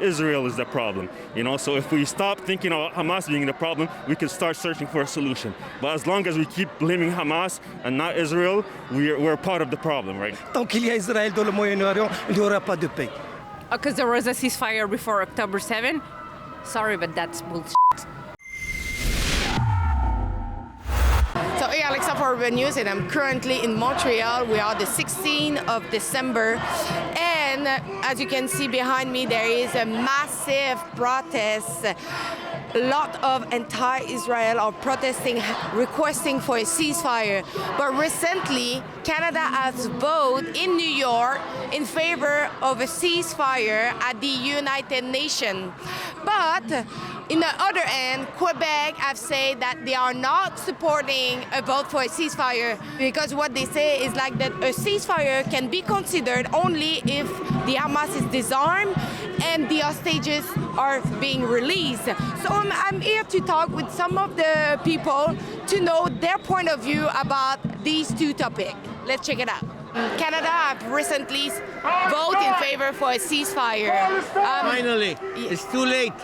Israel is the problem. So if we stop thinking of Hamas being the problem, we can start searching for a solution. But as long as we keep blaming Hamas and not Israel, we're part of the problem, right? Tant qu'il y a Israël dans le Moyen-Orient, il n'y aura pas de paix. Because there was a ceasefire before October 7? Sorry, but that's bullshit. So, hey, Alexa for Urban News, and I'm currently in Montreal. We are the 16th of December, and as you can see behind me, there is a massive protest. A lot of anti-Israel are protesting, requesting for a ceasefire. But recently, Canada has voted in New York in favor of a ceasefire at the United Nations. But in the other end, Quebec have said that they are not supporting a vote for a ceasefire, because what they say is like that a ceasefire can be considered only if the Hamas is disarmed and the hostages are being released. So I'm here to talk with some of the people to know their point of view about these two topics. Let's check it out. Canada have recently voted in favor for a ceasefire. Finally, it's too late.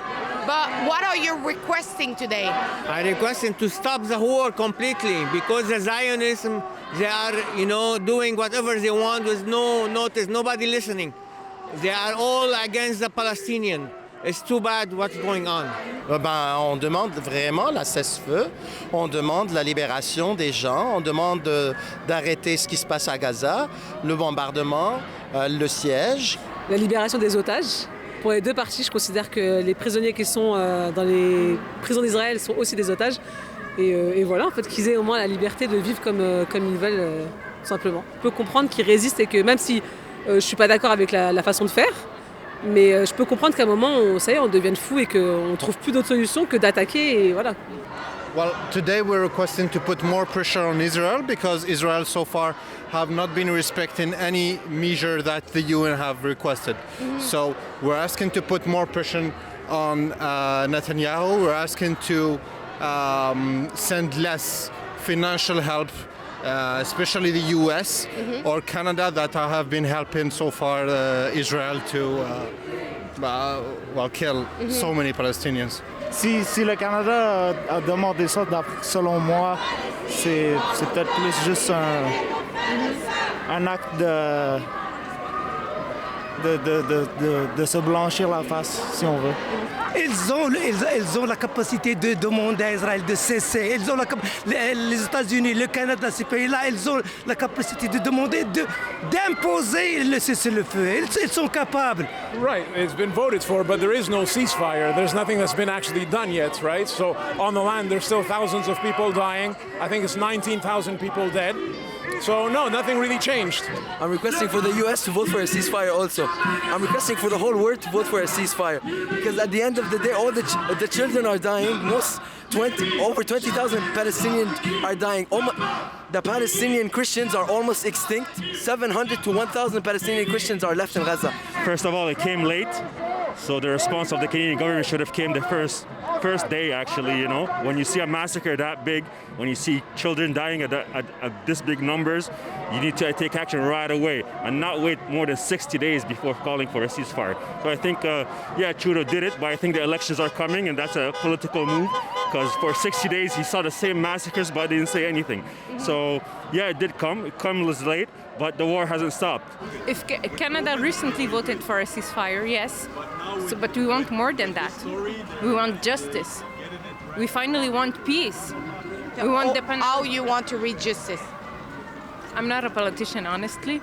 But what are you requesting today? I requesting to stop the war completely, because the Zionism, they are, doing whatever they want with no notice, nobody listening. They are all against the Palestinian. It's too bad what's going on. On demande vraiment la cesse-feu, on demande la libération des gens, on demande d'arrêter ce qui se passe à Gaza, le bombardement, le siège. La libération des otages. Pour les deux parties, je considère que les prisonniers qui sont dans les prisons d'Israël sont aussi des otages. Et voilà, en fait, qu'ils aient au moins la liberté de vivre comme ils veulent, tout simplement. On peut comprendre qu'ils résistent et que même si je ne suis pas d'accord avec la façon de faire, mais je peux comprendre qu'à un moment, on devienne fou et qu'on ne trouve plus d'autre solution que d'attaquer et voilà. Well, today we're requesting to put more pressure on Israel, because Israel so far have not been respecting any measure that the UN have requested. Mm-hmm. So we're asking to put more pressure on Netanyahu. We're asking to send less financial help, especially the US or Canada, that have been helping so far Israel to kill so many Palestinians. Si le Canada a demandé ça, selon moi, c'est peut-être plus juste un acte de se blanchir la face, si on veut. Ils ont la capacité de demander à Israël de cesser. Ils ont les États-Unis, le Canada, ces pays-là, ils ont la capacité de demander d'imposer le cessez-le-feu. Ils sont capables. Right, it's been voted for, but there is no ceasefire. There's nothing that's been actually done yet, right? So on the land, there's still thousands of people dying. I think it's 19,000 people dead. So no, nothing really changed. I'm requesting for the US to vote for a ceasefire also. I'm requesting for the whole world to vote for a ceasefire. Because at the end of the day, all the children are dying. Over 20,000 Palestinians are dying. The Palestinian Christians are almost extinct. 700 to 1,000 Palestinian Christians are left in Gaza. First of all, it came late. So the response of the Canadian government should have came the first day, actually, When you see a massacre that big, when you see children dying at this big numbers, you need to take action right away and not wait more than 60 days before calling for a ceasefire. So I think, Trudeau did it, but I think the elections are coming, and that's a political move, because for 60 days he saw the same massacres but didn't say anything. So, it did come. It comes late, but the war hasn't stopped. If Canada recently voted for a ceasefire, yes, but we want more than that. We want justice. We finally want peace. We want how you want to reach justice? I'm not a politician, honestly,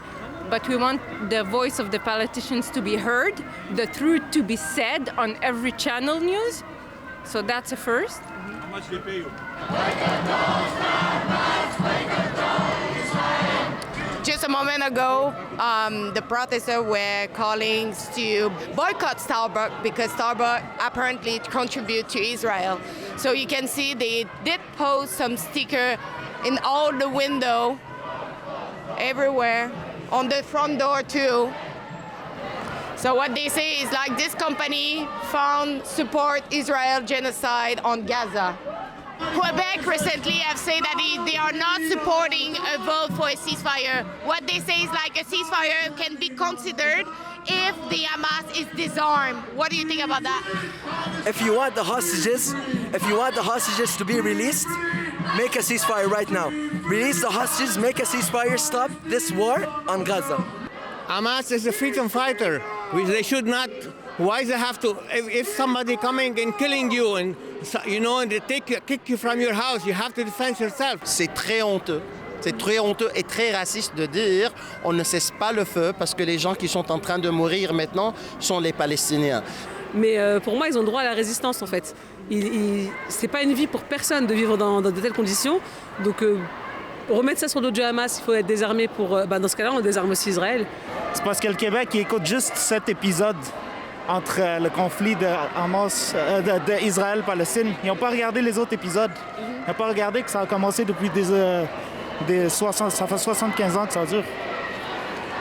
but we want the voice of the politicians to be heard, the truth to be said on every channel news. So that's a first. How much do they pay you? Just a moment ago, the protesters were calling to boycott Starbucks because Starbucks apparently contribute to Israel. So you can see they did post some sticker in all the window, everywhere, on the front door too. So what they say is like this company found support Israel genocide on Gaza. Quebec recently have said that they are not supporting a vote for a ceasefire. What they say is like a ceasefire can be considered if the Hamas is disarmed. What do you think about that? If you want the hostages to be released, make a ceasefire right now. Release the hostages, make a ceasefire, stop this war on Gaza. Hamas is a freedom fighter, which they should not. Why they have to? If somebody coming and killing you, and and they kick you from your house, you have to defend yourself. C'est très honteux. C'est très honteux et très raciste de dire on ne cesse pas le feu parce que les gens qui sont en train de mourir maintenant sont les Palestiniens. Mais pour moi, ils ont droit à la résistance en fait. C'est pas une vie pour personne de vivre dans de telles conditions. Donc remettre ça sur le dos du Hamas, il faut être désarmé pour. Dans ce cas-là, on désarme aussi Israël. C'est parce que le Québec il écoute juste cet épisode entre le conflit d'Israël-Palestine. Ils n'ont pas regardé les autres épisodes. Ils n'ont pas regardé que ça a commencé depuis ça fait 75 ans que ça dure.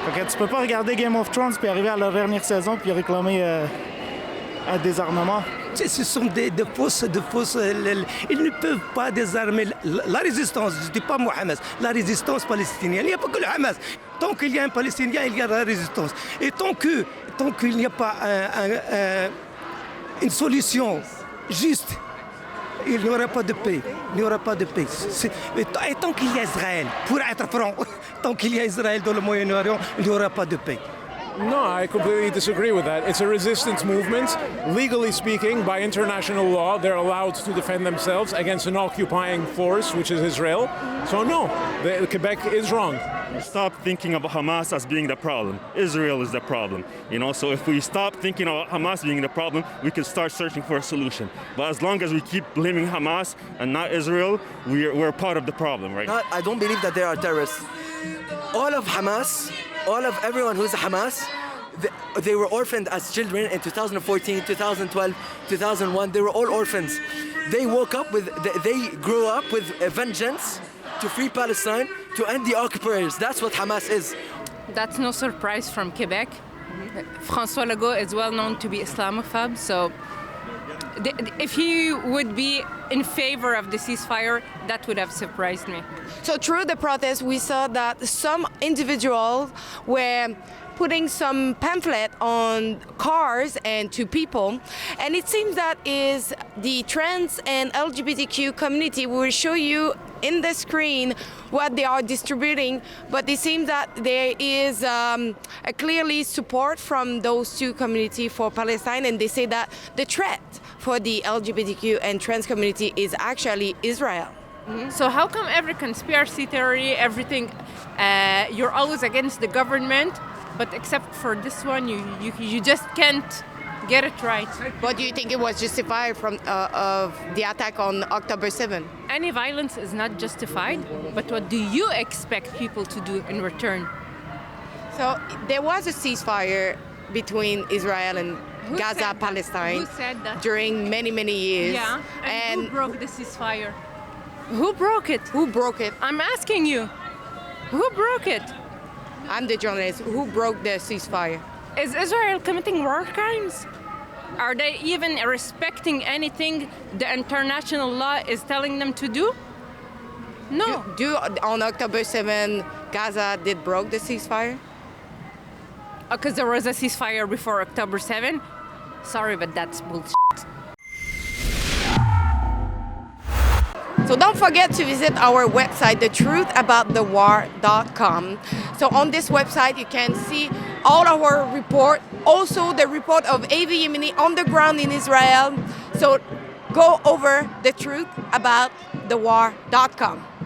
Donc, tu peux pas regarder Game of Thrones puis arriver à la dernière saison puis réclamer un désarmement. Ce sont des fausses. Ils ne peuvent pas désarmer la résistance. Je ne dis pas moi Hamas. La résistance palestinienne. Il n'y a pas que le Hamas. Tant qu'il y a un Palestinien, il y a la résistance. Et tant qu'il n'y a pas une solution juste, il n'y aura pas de paix. Il n'y aura pas de paix. Et tant qu'il y a Israël, pour être franc, tant qu'il y a Israël dans le Moyen-Orient, il n'y aura pas de paix. No, I completely disagree with that. It's a resistance movement. Legally speaking, by international law, they're allowed to defend themselves against an occupying force, which is Israel. So no, Quebec is wrong. Stop thinking about Hamas as being the problem. Israel is the problem. So if we stop thinking about Hamas being the problem, we can start searching for a solution. But as long as we keep blaming Hamas and not Israel, we're part of the problem, right? I don't believe that they are terrorists. All of everyone who's a Hamas, they were orphaned as children in 2014, 2012, 2001. They were all orphans. They grew up with a vengeance to free Palestine, to end the occupiers. That's what Hamas is. That's no surprise from Quebec. François Legault is well known to be Islamophobe, so if he would be in favor of the ceasefire, that would have surprised me. So through the protest, we saw that some individuals were putting some pamphlet on cars and to people, and it seems that is the trans and LGBTQ community. We will show you in the screen what they are distributing, but it seems that there is a clearly support from those two communities for Palestine, and they say that the threat for the LGBTQ and trans community is actually Israel. Mm-hmm. So how come every conspiracy theory, everything, you're always against the government, but except for this one, you just can't get it right? What do you think it was justified from of the attack on October 7? Any violence is not justified, but what do you expect people to do in return? So there was a ceasefire between Israel and Gaza, Palestine. Who said that? During many, many years. Yeah, and who broke the ceasefire? Who broke it? Who broke it? I'm asking you. Who broke it? I'm the journalist. Who broke the ceasefire? Is Israel committing war crimes? Are they even respecting anything the international law is telling them to do? No. On October 7, Gaza did broke the ceasefire? Because there was a ceasefire before October 7? Sorry, but that's bullshit. So don't forget to visit our website, thetruthaboutthewar.com. So on this website, you can see all our report, also the report of Avi Yemeni on the ground in Israel. So go over thetruthaboutthewar.com.